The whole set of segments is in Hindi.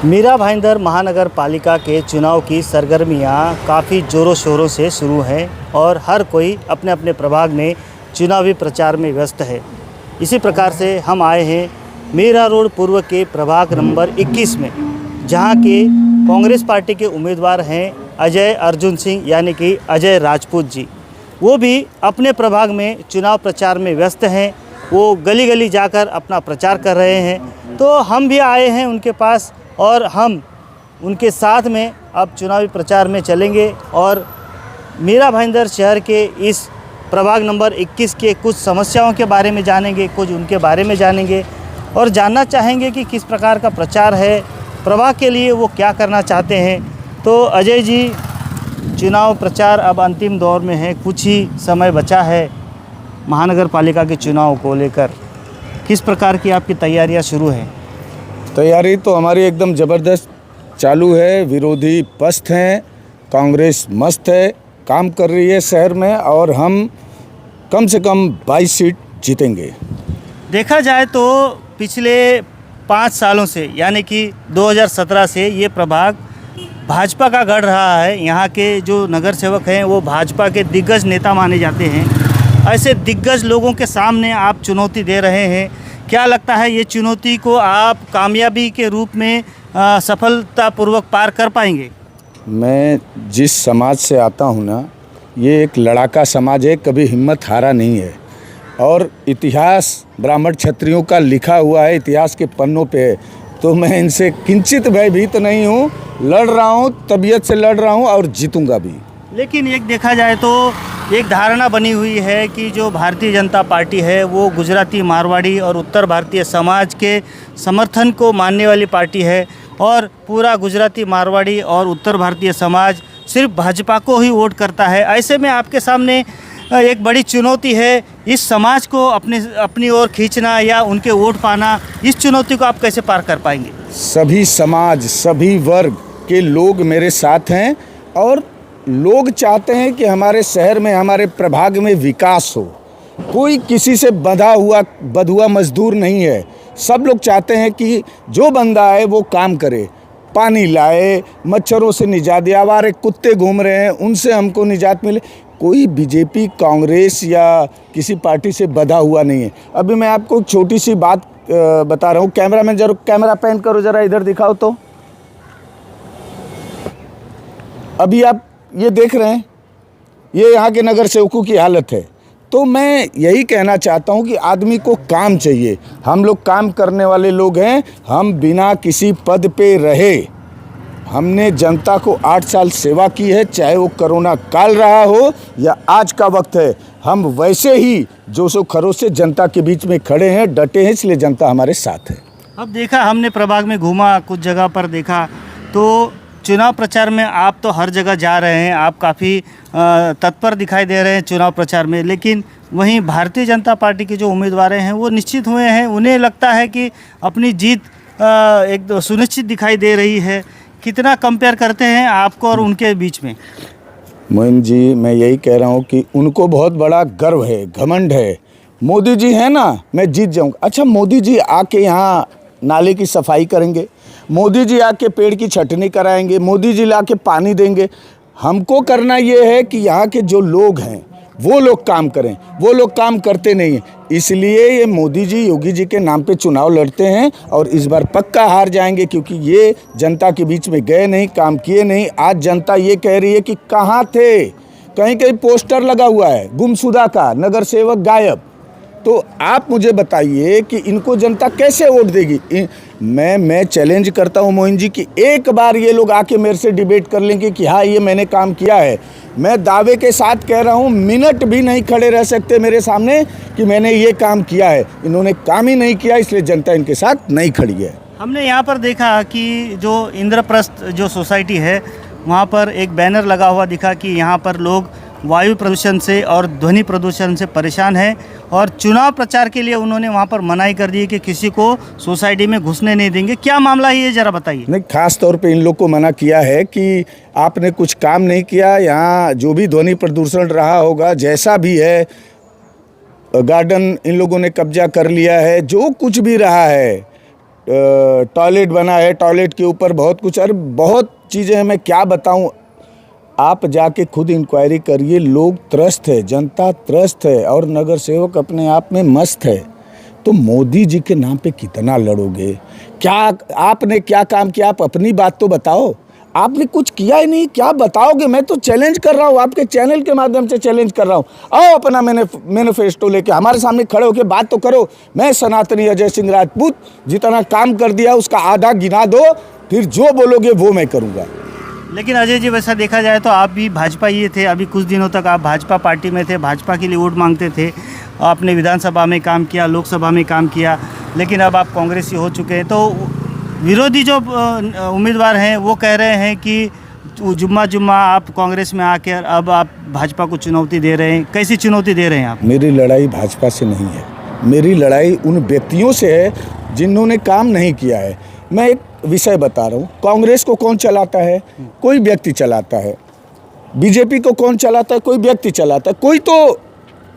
मीरा भाईंदर महानगर पालिका के चुनाव की सरगर्मियां काफ़ी ज़ोरों शोरों से शुरू हैं और हर कोई अपने अपने प्रभाग में चुनावी प्रचार में व्यस्त है। इसी प्रकार से हम आए हैं मीरा रोड पूर्व के प्रभाग नंबर 21 में, जहां के कांग्रेस पार्टी के उम्मीदवार हैं अजय अर्जुन सिंह यानी कि अजय राजपूत जी। वो भी अपने प्रभाग में चुनाव प्रचार में व्यस्त हैं। वो गली गली जाकर अपना प्रचार कर रहे हैं। तो हम भी आए हैं उनके पास और हम उनके साथ में अब चुनावी प्रचार में चलेंगे और मीरा भाईंदर शहर के इस प्रभाग नंबर 21 के कुछ समस्याओं के बारे में जानेंगे, कुछ उनके बारे में जानेंगे और जानना चाहेंगे कि किस प्रकार का प्रचार है, प्रभाग के लिए वो क्या करना चाहते हैं। तो अजय जी, चुनाव प्रचार अब अंतिम दौर में है, कुछ ही समय बचा है महानगर पालिका के चुनाव को लेकर। किस प्रकार की आपकी तैयारियां शुरू हैं? तैयारी तो हमारी एकदम ज़बरदस्त चालू है। विरोधी पस्त हैं, कांग्रेस मस्त है, काम कर रही है शहर में और हम कम से कम 22 सीट जीतेंगे। देखा जाए तो पिछले 5 सालों से यानी कि 2017 से ये प्रभाग भाजपा का गढ़ रहा है। यहाँ के जो नगर सेवक हैं वो भाजपा के दिग्गज नेता माने जाते हैं। ऐसे दिग्गज लोगों के सामने आप चुनौती दे रहे हैं। क्या लगता है ये चुनौती को आप कामयाबी के रूप में सफलतापूर्वक पार कर पाएंगे? मैं जिस समाज से आता हूँ ना, ये एक लड़ाका समाज है, कभी हिम्मत हारा नहीं है और इतिहास ब्राह्मण क्षत्रियों का लिखा हुआ है, इतिहास के पन्नों पे है। तो मैं इनसे किंचित भयभीत नहीं हूँ, लड़ रहा हूँ, तबीयत से लड़ रहा हूँ और जीतूंगा भी। लेकिन एक देखा जाए तो एक धारणा बनी हुई है कि जो भारतीय जनता पार्टी है वो गुजराती, मारवाड़ी और उत्तर भारतीय समाज के समर्थन को मानने वाली पार्टी है और पूरा गुजराती, मारवाड़ी और उत्तर भारतीय समाज सिर्फ भाजपा को ही वोट करता है। ऐसे में आपके सामने एक बड़ी चुनौती है, इस समाज को अपनी ओर खींचना या उनके वोट पाना। इस चुनौती को आप कैसे पार कर पाएंगे? सभी समाज, सभी वर्ग के लोग मेरे साथ हैं और लोग चाहते हैं कि हमारे शहर में, हमारे प्रभाग में विकास हो। कोई किसी से बंधा हुआ मजदूर नहीं है। सब लोग चाहते हैं कि जो बंदा है वो काम करे, पानी लाए, मच्छरों से निजात दे, आवारे कुत्ते घूम रहे हैं उनसे हमको निजात मिले। कोई बीजेपी, कांग्रेस या किसी पार्टी से बंधा हुआ नहीं है। अभी मैं आपको छोटी सी बात बता रहा हूँ। कैमरामैन जरूर कैमरा पैन करो, ज़रा इधर दिखाओ। तो अभी आप ये देख रहे हैं, ये यहाँ के नगर सेवकों की हालत है। तो मैं यही कहना चाहता हूँ कि आदमी को काम चाहिए। हम लोग काम करने वाले लोग हैं। हम बिना किसी पद पे रहे, हमने जनता को 8 साल सेवा की है, चाहे वो कोरोना काल रहा हो या आज का वक्त है। हम वैसे ही जोशो खरोश से जनता के बीच में खड़े हैं, डटे हैं, इसलिए जनता हमारे साथ है। अब देखा, हमने प्रभाग में घूमा, कुछ जगह पर देखा तो चुनाव प्रचार में आप तो हर जगह जा रहे हैं, आप काफ़ी तत्पर दिखाई दे रहे हैं चुनाव प्रचार में। लेकिन वहीं भारतीय जनता पार्टी के जो उम्मीदवार हैं वो निश्चित हुए हैं, उन्हें लगता है कि अपनी जीत एक सुनिश्चित दिखाई दे रही है। कितना कंपेयर करते हैं आपको और उनके बीच में? मोइन जी, मैं यही कह रहा हूँ कि उनको बहुत बड़ा गर्व है, घमंड है। मोदी जी है ना, मैं जीत जाऊँगा। अच्छा, मोदी जी आके यहाँ नाले की सफाई करेंगे, मोदी जी आके पेड़ की छटनी कराएंगे, मोदी जी लाके पानी देंगे। हमको करना ये है कि यहाँ के जो लोग हैं वो लोग काम करें। वो लोग काम करते नहीं हैं, इसलिए ये मोदी जी, योगी जी के नाम पे चुनाव लड़ते हैं और इस बार पक्का हार जाएंगे, क्योंकि ये जनता के बीच में गए नहीं, काम किए नहीं। आज जनता ये कह रही है कि कहाँ थे, कहीं कहीं पोस्टर लगा हुआ है गुमशुदा का, नगर सेवक गायब। तो आप मुझे बताइए कि इनको जनता कैसे वोट देगी? मैं चैलेंज करता हूं मोइन जी कि एक बार ये लोग आके मेरे से डिबेट कर लेंगे कि हाँ ये मैंने काम किया है। मैं दावे के साथ कह रहा हूं, मिनट भी नहीं खड़े रह सकते मेरे सामने कि मैंने ये काम किया है। इन्होंने काम ही नहीं किया, इसलिए जनता इनके साथ नहीं खड़ी है। हमने यहाँ पर देखा कि जो इंद्रप्रस्थ जो सोसाइटी है वहाँ पर एक बैनर लगा हुआ दिखा कि यहाँ पर लोग वायु प्रदूषण से और ध्वनि प्रदूषण से परेशान हैं और चुनाव प्रचार के लिए उन्होंने वहाँ पर मनाही कर दी कि किसी को सोसाइटी में घुसने नहीं देंगे। क्या मामला है ये, ज़रा बताइए। नहीं, खास तौर पे इन लोग को मना किया है कि आपने कुछ काम नहीं किया। यहाँ जो भी ध्वनि प्रदूषण रहा होगा, जैसा भी है, गार्डन इन लोगों ने कब्जा कर लिया है, जो कुछ भी रहा है, टॉयलेट बना है, टॉयलेट के ऊपर बहुत कुछ, अरे बहुत चीज़ें हैं, मैं क्या बताऊं। आप जाके खुद इंक्वायरी करिए, लोग त्रस्त है, जनता त्रस्त है और नगर सेवक अपने आप में मस्त है। तो मोदी जी के नाम पे कितना लड़ोगे? क्या आपने क्या काम किया? आप अपनी बात तो बताओ। आपने कुछ किया ही नहीं, क्या बताओगे? मैं तो चैलेंज कर रहा हूँ, आपके चैनल के माध्यम से चैलेंज कर रहा हूँ। आओ अपना मैनिफेस्टो लेके हमारे सामने खड़े होकर बात तो करो। मैं सनातनी अजय सिंह राजपूत जितना काम कर दिया उसका आधा गिना दो, फिर जो बोलोगे वो मैं करूँगा। लेकिन अजय जी, वैसा देखा जाए तो आप भी भाजपा ही थे। अभी कुछ दिनों तक आप भाजपा पार्टी में थे, भाजपा के लिए वोट मांगते थे, आपने विधानसभा में काम किया, लोकसभा में काम किया, लेकिन अब आप कांग्रेसी हो चुके हैं। तो विरोधी जो उम्मीदवार हैं वो कह रहे हैं कि जुम्मा आप कांग्रेस में आकर अब आप भाजपा को चुनौती दे रहे हैं। कैसी चुनौती दे रहे हैं आप? मेरी लड़ाई भाजपा से नहीं है, मेरी लड़ाई उन व्यक्तियों से है जिन्होंने काम नहीं किया है। मैं एक विषय बता रहा हूँ, कांग्रेस को कौन चलाता है? कोई व्यक्ति चलाता है। बीजेपी को कौन चलाता है? कोई व्यक्ति चलाता है, कोई तो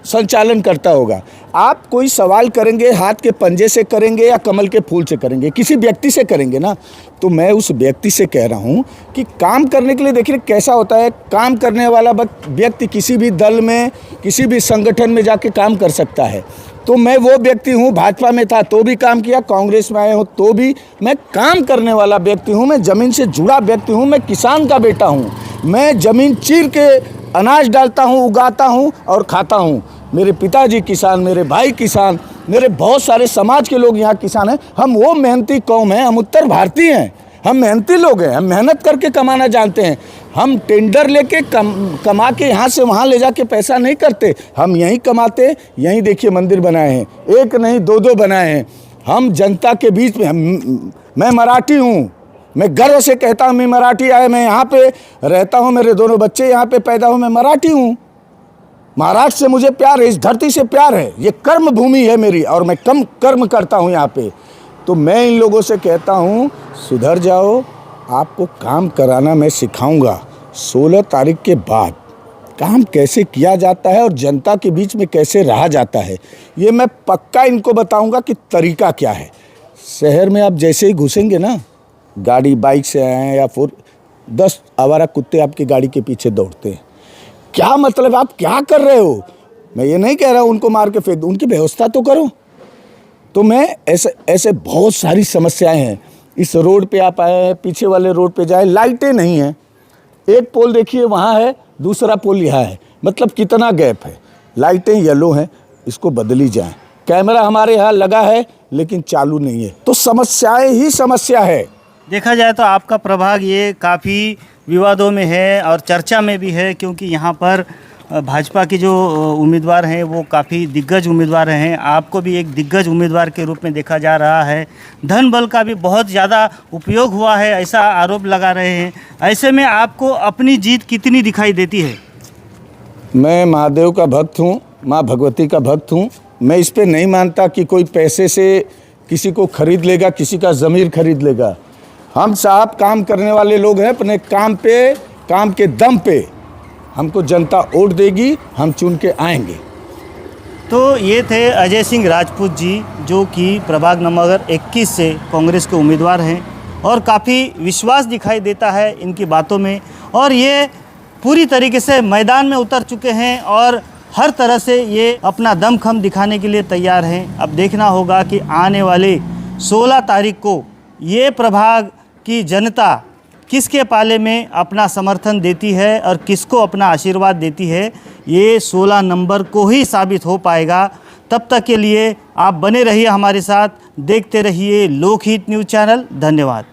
संचालन करता होगा। आप कोई सवाल करेंगे हाथ के पंजे से करेंगे या कमल के फूल से करेंगे? किसी व्यक्ति से करेंगे ना। तो मैं उस व्यक्ति से कह रहा हूँ कि काम करने के लिए देखिए कैसा होता है। काम करने वाला व्यक्ति किसी भी दल में, किसी भी संगठन में जाके काम कर सकता है। तो मैं वो व्यक्ति हूँ, भाजपा में था तो भी काम किया, कांग्रेस में आया हूँ तो भी मैं काम करने वाला व्यक्ति हूँ। मैं ज़मीन से जुड़ा व्यक्ति हूँ, मैं किसान का बेटा हूँ। मैं ज़मीन चीर के अनाज डालता हूँ, उगाता हूँ और खाता हूँ। मेरे पिताजी किसान, मेरे भाई किसान, मेरे बहुत सारे समाज के लोग यहाँ किसान हैं। हम वो मेहनती कौम हैं, हम उत्तर भारतीय हैं, हम मेहनती लोग हैं, हम मेहनत करके कमाना जानते हैं। हम टेंडर लेके कमा के यहाँ से वहाँ ले जाके पैसा नहीं करते, हम यहीं कमाते। यहीं देखिए मंदिर बनाए हैं, एक नहीं दो बनाए हैं। हम जनता के बीच में, मैं मराठी हूँ, मैं गर्व से कहता हूँ मैं मराठी आया, मैं यहाँ पे रहता हूँ, मेरे दोनों बच्चे यहाँ पे पैदा हुए, मैं मराठी हूँ। महाराष्ट्र से मुझे प्यार है, इस धरती से प्यार है, ये कर्म भूमि है मेरी और मैं कम कर्म करता हूँ यहाँ पे। तो मैं इन लोगों से कहता हूँ सुधर जाओ, आपको काम कराना मैं सिखाऊंगा। 16 तारीख के बाद काम कैसे किया जाता है और जनता के बीच में कैसे रहा जाता है, ये मैं पक्का इनको बताऊंगा कि तरीका क्या है। शहर में आप जैसे ही घुसेंगे ना, गाड़ी बाइक से आए हैं या फिर 10 आवारा कुत्ते आपकी गाड़ी के पीछे दौड़ते हैं। क्या मतलब, आप क्या कर रहे हो? मैं ये नहीं कह रहा हूँ उनको मार के फेंक दो, उनकी व्यवस्था तो करो। तो मैं ऐसे बहुत सारी समस्याएं हैं। इस रोड पे आप आए हैं, पीछे वाले रोड पे जाए, लाइटें नहीं हैं। एक पोल देखिए वहाँ है, दूसरा पोल यहाँ है, मतलब कितना गैप है। लाइटें येलो हैं, इसको बदली जाए। कैमरा हमारे यहाँ लगा है लेकिन चालू नहीं है। तो समस्याएं ही समस्या है। देखा जाए तो आपका प्रभाग ये काफ़ी विवादों में है और चर्चा में भी है, क्योंकि यहाँ पर भाजपा के जो उम्मीदवार हैं वो काफ़ी दिग्गज उम्मीदवार हैं। आपको भी एक दिग्गज उम्मीदवार के रूप में देखा जा रहा है। धन बल का भी बहुत ज़्यादा उपयोग हुआ है, ऐसा आरोप लगा रहे हैं। ऐसे में आपको अपनी जीत कितनी दिखाई देती है? मैं महादेव का भक्त हूँ, माँ भगवती का भक्त हूँ। मैं इस पे नहीं मानता कि कोई पैसे से किसी को खरीद लेगा, किसी का ज़मीर खरीद लेगा। हम साहब काम करने वाले लोग हैं, अपने काम पे, काम के दम पे हमको जनता वोट देगी, हम चुन के आएंगे। तो ये थे अजय सिंह राजपूत जी, जो कि प्रभाग नंबर 21 से कांग्रेस के उम्मीदवार हैं और काफ़ी विश्वास दिखाई देता है इनकी बातों में, और ये पूरी तरीके से मैदान में उतर चुके हैं और हर तरह से ये अपना दमखम दिखाने के लिए तैयार हैं। अब देखना होगा कि आने वाले 16 तारीख को ये प्रभाग की जनता किसके पाले में अपना समर्थन देती है और किसको अपना आशीर्वाद देती है, ये 16 नंबर को ही साबित हो पाएगा। तब तक के लिए आप बने रहिए हमारे साथ, देखते रहिए लोकहित न्यूज़ चैनल। धन्यवाद।